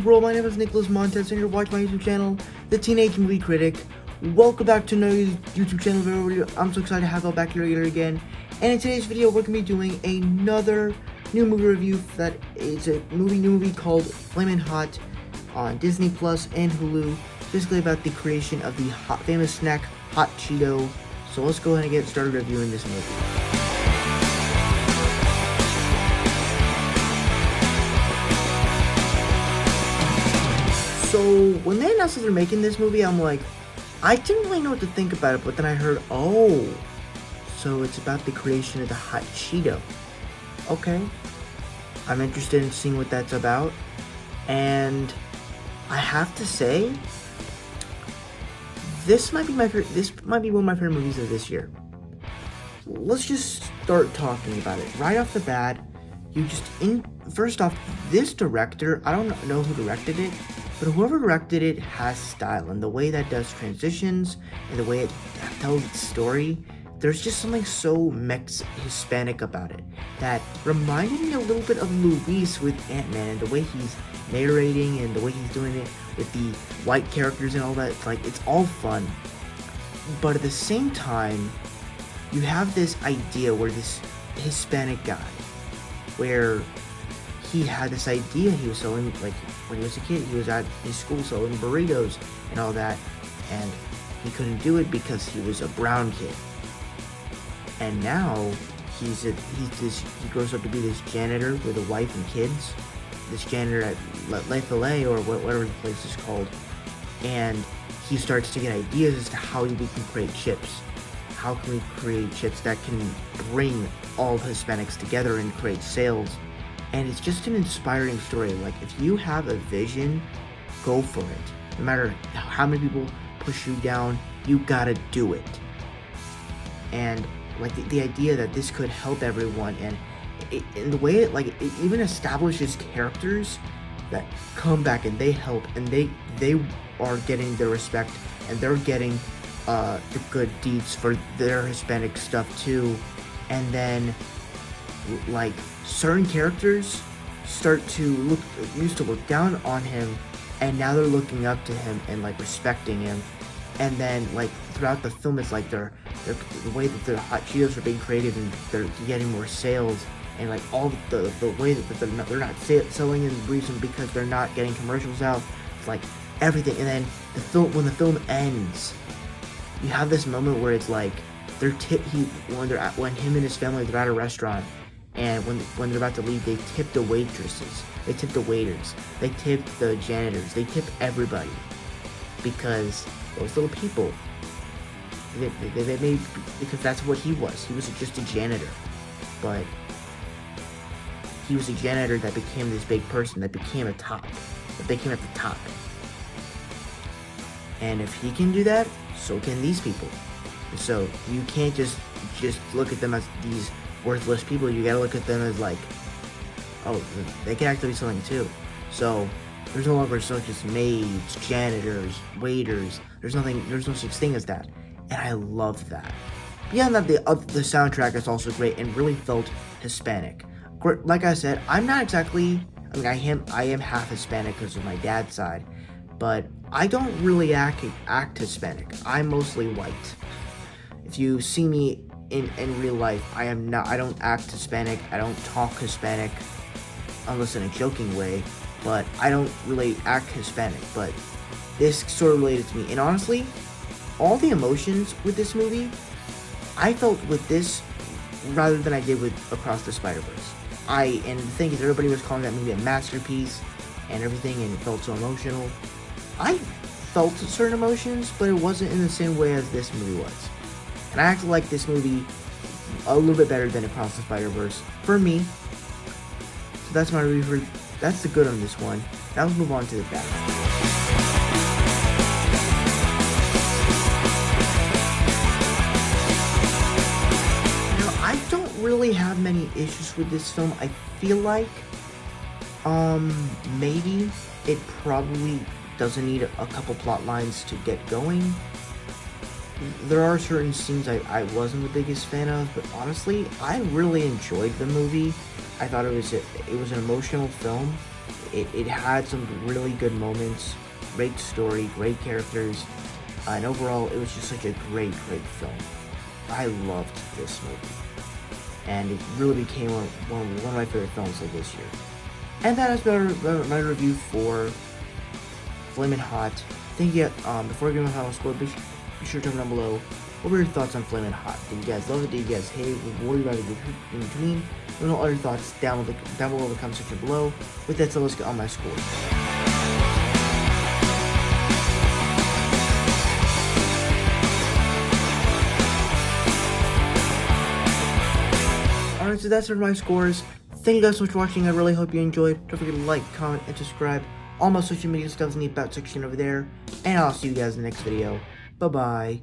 YouTube world? My name is Nicholas Montez and you're watching my YouTube channel, The Teenage Movie Critic. Welcome back to another YouTube channel video. I'm so excited to have y'all back here again. And in today's video, we're going to be doing another new movie review that is a new movie called Flamin' on Disney Plus and Hulu. Basically about the creation of the famous snack Hot Cheeto. So let's go ahead and get started reviewing this movie. So, when they announced that they're making this movie, I'm like, I didn't really know what to think about it, but then I heard, oh, so it's about the creation of the Hot Cheeto. Okay. I'm interested in seeing what that's about. And I have to say, this might be one of my favorite movies of this year. Let's just start talking about it. Right off the bat, first off, this director, I don't know who directed it, but whoever directed it has style, and the way that does transitions, and the way it tells its story, there's just something so Hispanic about it that reminded me a little bit of Luis with Ant-Man, and the way he's narrating, and the way he's doing it with the white characters and all that. It's all fun, but at the same time, you have this idea where this Hispanic guy, where he had this idea he was selling, when he was a kid, he was at his school selling burritos and all that, and he couldn't do it because he was a brown kid. And now he grows up to be this janitor with a wife and kids, this janitor at Le Filet or whatever the place is called, and he starts to get ideas as to how we can create chips. How can we create chips that can bring all Hispanics together and create sales? And it's just an inspiring story. If you have a vision, go for it. No matter how many people push you down, you gotta do it. And the idea that this could help everyone, and the way it even establishes characters that come back and they help, and they are getting their respect, and they're getting the good deeds for their Hispanic stuff too. And then certain characters used to look down on him, and now they're looking up to him and respecting him. And then throughout the film, it's the way that the Hot Cheetos are being created, and they're getting more sales, and all the way that they're not selling in the reason because they're not getting commercials out. It's everything. And then when the film ends, you have this moment where it's when him and his family, they're at a restaurant, and when they're about to leave, they tip the waitresses, they tip the waiters, they tip the janitors, they tip everybody, because those little people, they made, because that's what he was. He was just a janitor, but he was a janitor that became this big person, that became at the top. And if he can do that, so can these people. So you can't just look at them as these worthless people. You gotta look at them as oh, they can actually be something too. So there's no longer such as maids, janitors, waiters. There's no such thing as that, and I love that. Beyond that, the soundtrack is also great and really felt Hispanic. Like I said, I'm not exactly. I am half Hispanic because of my dad's side, but I don't really act Hispanic. I'm mostly white. If you see me in real life, I don't act Hispanic, I don't talk Hispanic, unless in a joking way, but I don't really act Hispanic. But this sort of related to me, and honestly, all the emotions with this movie, I felt with this rather than I did with Across the Spider-Verse. And the thing is, everybody was calling that movie a masterpiece and everything, and it felt so emotional. I felt certain emotions, but it wasn't in the same way as this movie was. And I actually like this movie a little bit better than Across the Spider-Verse, for me. So that's my review. That's the good on this one. Now let's move on to the bad. Now, I don't really have many issues with this film. I feel like, maybe it probably doesn't need a couple plot lines to get going. There are certain scenes I wasn't the biggest fan of, but honestly, I really enjoyed the movie. I thought it was an emotional film. It had some really good moments, great story, great characters, and overall, it was just such a great film. I loved this movie, and it really became one of my favorite films of this year. And that has been my review for Flamin' Hot. Thank you. Before I give my final score, be sure to comment down below. What were your thoughts on Flamin' Hot? Did you guys love it? Did you guys hate it? What were you about to do in between? Let me know all your thoughts down below in the comment section below. With that said, let's get on my score. Alright, so that's for my scores. Thank you guys so much for watching. I really hope you enjoyed. Don't forget to like, comment, and subscribe. All my social media stuff's in the about section over there. And I'll see you guys in the next video. Bye-bye.